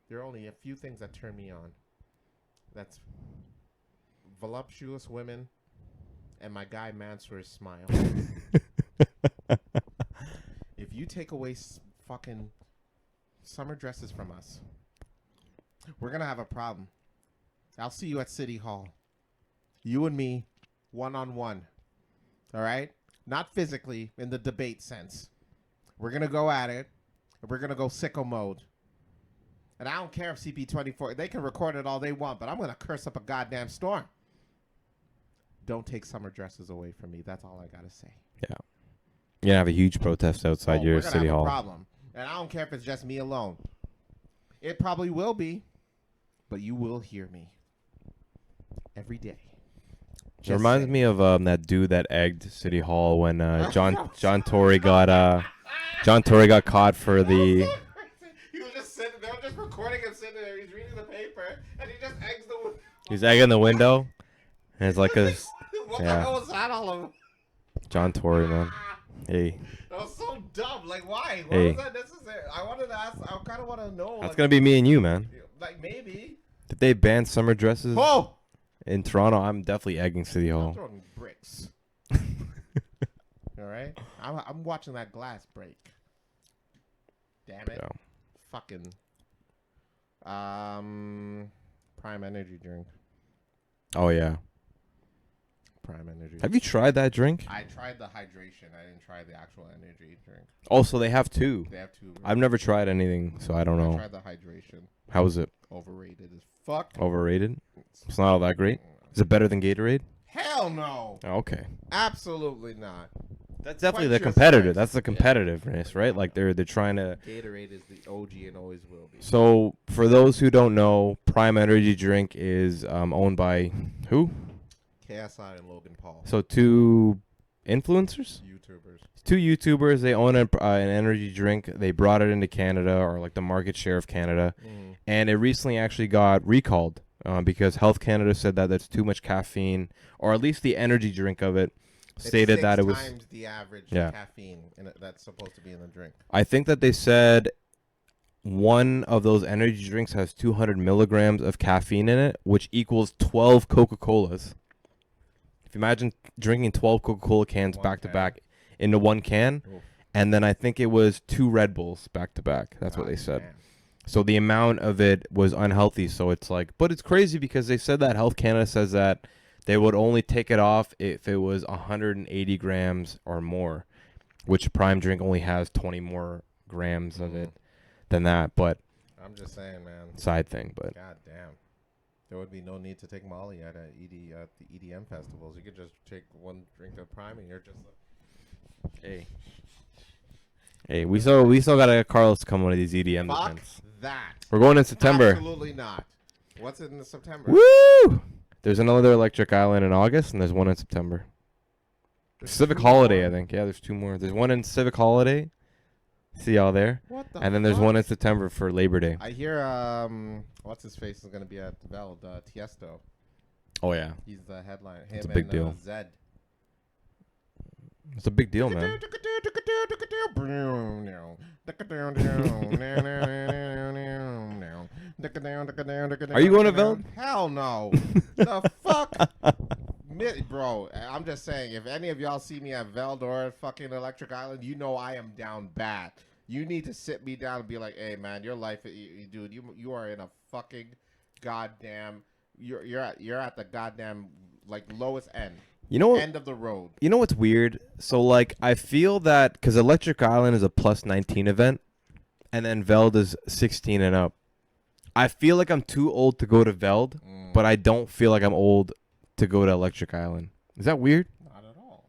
there are only a few things that turn me on. That's voluptuous women and my guy Mansour's smile. If you take away fucking summer dresses from us, we're gonna have a problem. I'll see you at City Hall. You and me, one-on-one. All right? Not physically, in the debate sense. We're gonna go at it. And we're gonna go sicko mode. And I don't care if CP24, they can record it all they want, but I'm gonna curse up a goddamn storm. Don't take summer dresses away from me. That's all I gotta say. Yeah. You're gonna have a huge protest outside your we're gonna city have hall. a problem. And I don't care if it's just me alone. It probably will be, but you will hear me every day. It reminds me of that dude that egged City Hall when John Tory got caught for the. He was just sitting. They were just recording him sitting there. He's reading the paper, and he just eggs the. He's egging the window, and it's like a What yeah. the hell was that all of? John Tory, man. Hey, That was so dumb. Like, why? Hey. Why was that necessary? I wanted to ask. I kind of want to know. that's like, gonna be me and you, man. Like maybe. If they ban summer dresses Oh. in Toronto, I'm definitely egging City I'm Hall. throwing bricks. All right, I'm watching that glass break. Damn it! Yeah. Fucking Prime Energy drink. Oh yeah. Prime Energy. Have you tried that drink? I tried the hydration. I didn't try the actual energy drink. Also, they have two. They have two. I've never tried anything, so I don't I know. tried the hydration. How is it? Overrated as fuck. Overrated? It's not all that great. Is it better than Gatorade? Hell no. Oh, okay. Absolutely not. That's definitely Quench the your competitive. thirst. That's the Yeah. competitiveness, right? Like they're trying to. Gatorade is the OG and always will be. So for those who don't know, Prime Energy drink is owned by who? KSI and Logan Paul. So two influencers. YouTubers. Two YouTubers. They own an energy drink. They brought it into Canada, or like the market share of Canada, and it recently actually got recalled because Health Canada said that that's too much caffeine, or at least the energy drink of it stated that it was 6 times the average caffeine that's supposed to be in the drink. I think that they said one of those energy drinks has 200 milligrams of caffeine in it, which equals 12 Coca-Colas. If you imagine drinking 12 Coca-Cola cans back to back into one can, and then I think it was 2 Red Bulls back to back. That's what they said. Man. So the amount of it was unhealthy. So it's like, but it's crazy because they said that Health Canada says that they would only take it off if it was 180 grams or more, which Prime Drink only has 20 more grams of it than that. But I'm just saying, man. Side thing, but God damn. There would be no need to take Molly at the EDM festivals. You could just take one drink of Prime and you're just like, hey, we still gotta get Carlos to come one of these EDM fuck events. That. We're going in September. Absolutely not. What's it in September? Woo! There's another Electric Island in August, and there's one in September. Civic Holiday, more? I think. Yeah, there's 2 more. There's one in Civic Holiday. See y'all there. What the And then there's one in September for Labor Day. I hear what's his face is gonna be at Veld, Tiesto. Oh yeah. He's the headline. It's a big deal. Zed. It's a big deal, man. Are you going to Veld? Hell no. The fuck? Bro, I'm just saying, if any of y'all see me at Veld or fucking Electric Island, you know I am down bad. You need to sit me down and be like, hey, man, your life, dude, you are in a fucking goddamn, you're at the goddamn, like, lowest end. You know what? End of the road. You know what's weird? So, like, I feel that because Electric Island is a plus 19 event, and then Veld is 16 and up. I feel like I'm too old to go to Veld, but I don't feel like I'm old to go to Electric Island. Is that weird? Not at all.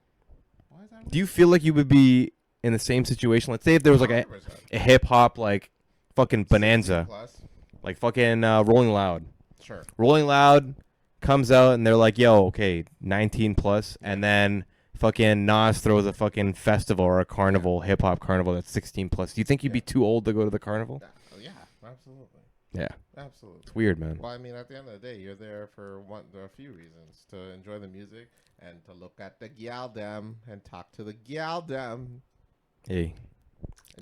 Why is that weird? Do you feel like you would be in the same situation? Let's say if there was like a hip hop like fucking Bonanza, like fucking Rolling Loud. Sure. Rolling Loud comes out and they're like, yo, okay, 19 plus, and then fucking Nas throws a fucking festival or a carnival, hip hop carnival that's 16 plus. Do you think you'd be too old to go to the carnival? Yeah, absolutely. Yeah. Absolutely. It's weird, man. Well, I mean, at the end of the day, you're there for a few reasons: to enjoy the music and to look at the gyaldem and talk to the gyaldem. Hey.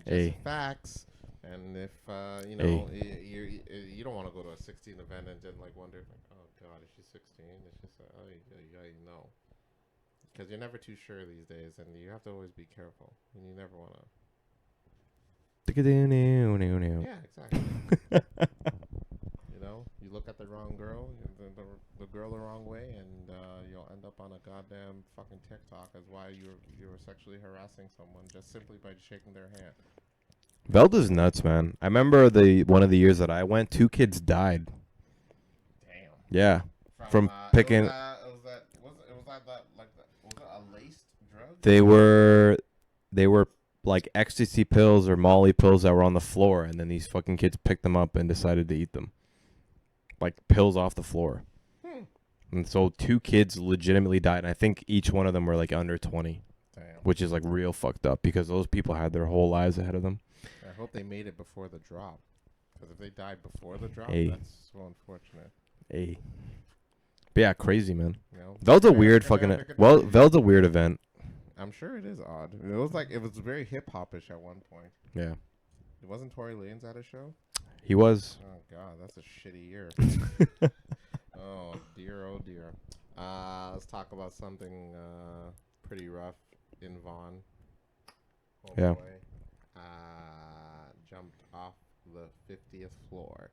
Just facts. And if you don't want to go to a 16 event and then like wonder, like, oh God, is she 16? It's just like, oh, yeah, you know, because you're never too sure these days, and you have to always be careful, and you never want to. Yeah, exactly. You know, you look at the wrong girl, the girl the wrong way, and you'll end up on a goddamn fucking TikTok as why you were sexually harassing someone just simply by shaking their hand. Veld is nuts, man. I remember one of the years that I went, 2 kids died. Damn. Yeah. From picking. Was it a laced drug? They were like ecstasy pills or Molly pills that were on the floor, and then these fucking kids picked them up and decided to eat them. Like pills off the floor. And so 2 kids legitimately died, and I think each one of them were like under 20. Damn. Which is like real fucked up because those people had their whole lives ahead of them. I hope they made it before the drop. Because if they died before the drop, that's so unfortunate. Hey. But yeah, crazy, man. You know, Veld's a weird Veld's a weird event. I'm sure it is odd. It was very hip hopish at one point. Yeah. It wasn't Tory Lanez at a show? He was. Oh God, that's a shitty year. Oh dear. Let's talk about something pretty rough in Vaughan. Oh yeah. Boy. Jumped off the 50th floor.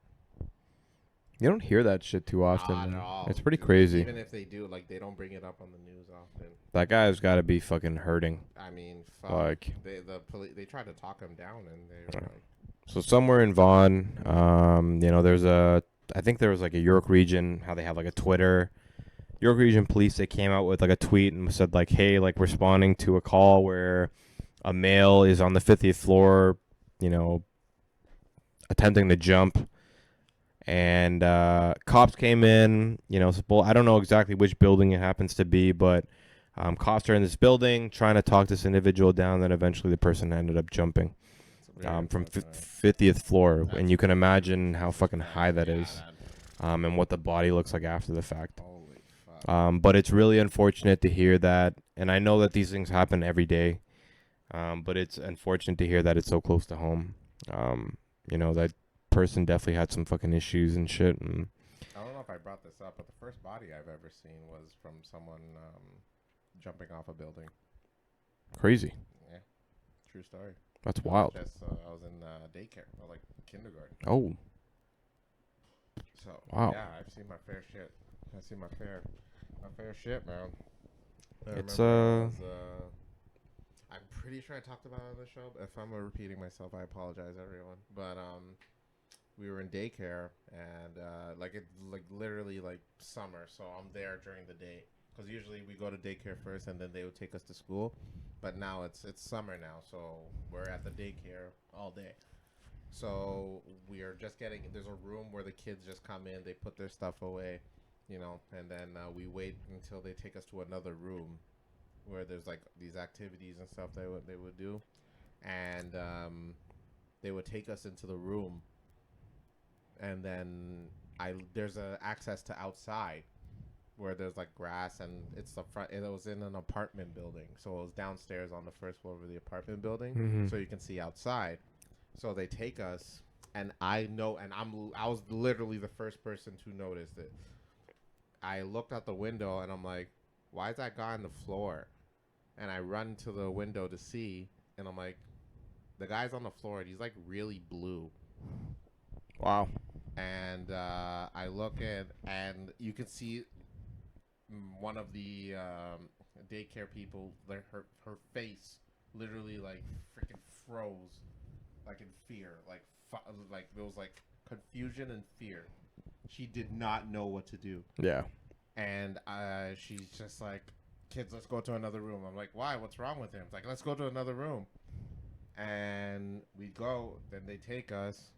You don't hear that shit too often. Not at all. It's pretty crazy. Even if they do, like, they don't bring it up on the news often. That guy's got to be fucking hurting. I mean, fuck. Like, they tried to talk him down, and they were like. So somewhere in Vaughan, I think there was like a York Region, how they have like a Twitter. York Region Police, they came out with like a tweet and said like, hey, like responding to a call where a male is on the 50th floor, attempting to jump. And cops came in, I don't know exactly which building it happens to be, but cops are in this building trying to talk this individual down. Then eventually the person ended up jumping from 50th floor, and you can imagine how fucking high that is, and what the body looks like after the fact. Holy fuck. But it's really unfortunate to hear that, and I know that these things happen every day, but it's unfortunate to hear that it's so close to home. That person definitely had some fucking issues and shit. And I don't know if I brought this up, but the first body I've ever seen was from someone jumping off a building. crazy. Yeah, true story. That's wild. I was in daycare, or like kindergarten. Oh, So wow. yeah, I've seen my fair shit. I've seen my fair shit, man. I It's, remember I'm pretty sure I talked about it on the show. But if I'm repeating myself, I apologize, everyone. But we were in daycare, and literally like summer. So I'm there during the day, because usually we go to daycare first, and then they would take us to school. But now it's summer now, so we're at the daycare all day. So we are just there's a room where the kids just come in, they put their stuff away, and then we wait until they take us to another room where there's like these activities and stuff they would do. And they would take us into the room, and then there's a access to outside, where there's like grass, and it's the front. It was in an apartment building, so it was downstairs on the first floor of the apartment building, so you can see outside. So they take us, and I was literally the first person to notice it. I looked out the window, and I'm like, "Why is that guy on the floor?" And I run to the window to see, and I'm like, "The guy's on the floor, and he's like really blue." Wow. And I look at, and you can see one of the daycare people, her face literally like freaking froze, like in fear, like there was like confusion and fear. She did not know what to do. Yeah. And she's just like, "Kids, let's go to another room." I'm like, "Why? What's wrong with him?" It's like, "Let's go to another room." And we go, then they take us.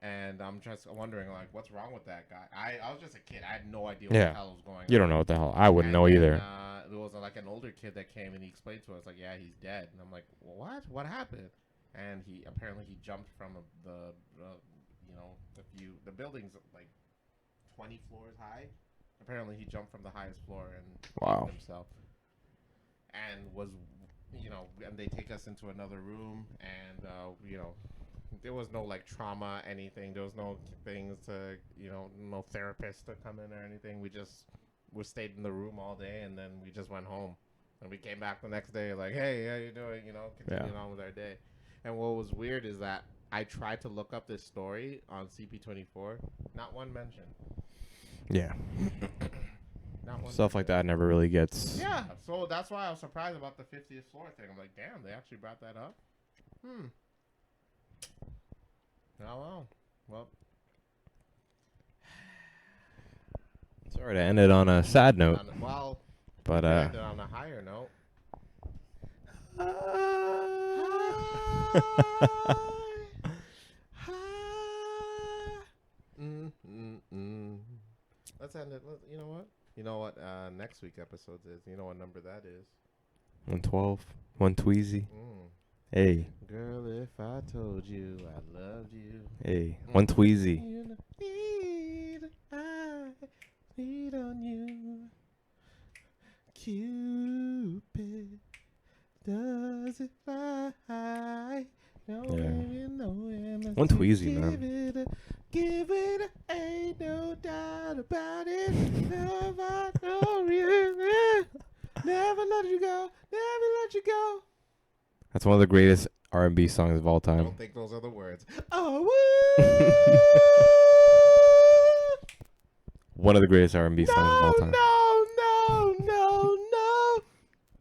And I'm just wondering, like, what's wrong with that guy? I was just a kid. I had no idea what the hell was going on. You don't know what the hell. I wouldn't know either. There was like an older kid that came, and he explained to us, like, "Yeah, he's dead." And I'm like, "Well, what? What happened?" And he jumped from the building's like 20 floors high. Apparently, he jumped from the highest floor and Wow. killed himself. And and they take us into another room, and there was no like trauma, anything. There was no things to, no therapist to come in or anything. We stayed in the room all day, and then we just went home. And we came back the next day like, "Hey, how you doing?" Continuing on with our day. And what was weird is that I tried to look up this story on CP24. Not one mention. Yeah. Not one Stuff like that never really gets. Yeah, so that's why I was surprised about the 50th floor thing. I'm like, damn, they actually brought that up? Oh, well. Sorry to end it on a sad note. But ended on a higher note. Let's end it. You know what? You know what next week episodes is? You know what number that is? 112. 1 Tweezy. Hey. Girl, if I told you I loved you. Hey. 1 Tweezy. I need on you. Cupid, does it fly? No, Yeah. no, 1 Tweezy, man. Give it, ain't no doubt about it. Never let you go, never let you go. That's one of the greatest R&B songs of all I time. don't think those are the words. Oh, One of the greatest R&B songs of all time. No.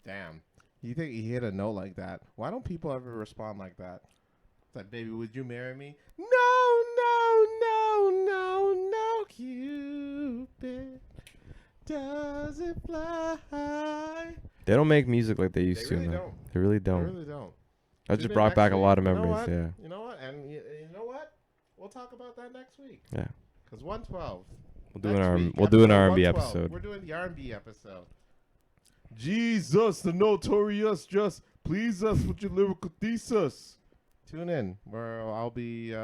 Damn. You think he hit a note like that? Why don't people ever respond like that? It's like, "Baby, would you marry me?" No, Cupid, does it fly? They don't make music like they used They to, really man. don't. They really They don't. really don't. That Tune just in brought next back a week. lot of You know memories, what? yeah. You know what? And you know what? We'll talk about that next week. Yeah. Because 112. We'll do an R&B episode episode. 112. We're doing the R&B episode. Jesus, the notorious, just please us with your lyrical thesis. Tune in, where I'll be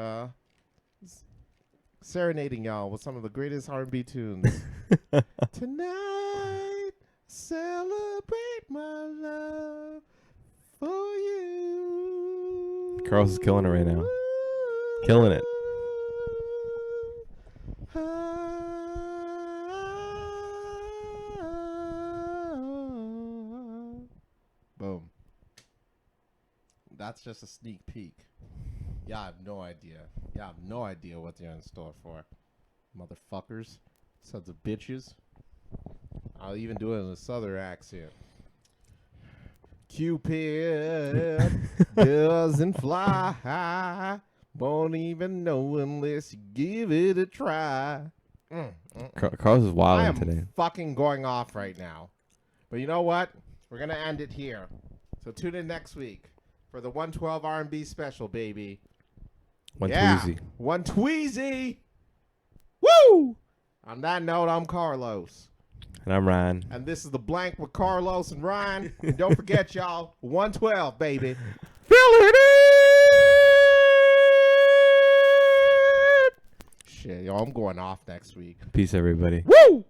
serenading y'all with some of the greatest R&B tunes. Tonight, celebrate my love for you. Carlos is killing it right now. Killing it. Boom. That's just a sneak peek. Y'all have no idea. Y'all have no idea what they're in store for. Motherfuckers. Sons of bitches. I'll even do it in a southern accent. Cupid doesn't fly. Won't even know unless you give it a try. Carlos is I wilding am today. fucking going off right now. But you know what? We're going to end it here. So tune in next week for the 112 R&B special, baby. One Yeah. Tweezy. One Tweezy. Woo! On that note, I'm Carlos. And I'm Ryan. And this is The Blank with Carlos and Ryan. And don't forget, y'all, 112, baby. Feeling it! Shit, yo, I'm going off next week. Peace, everybody. Woo!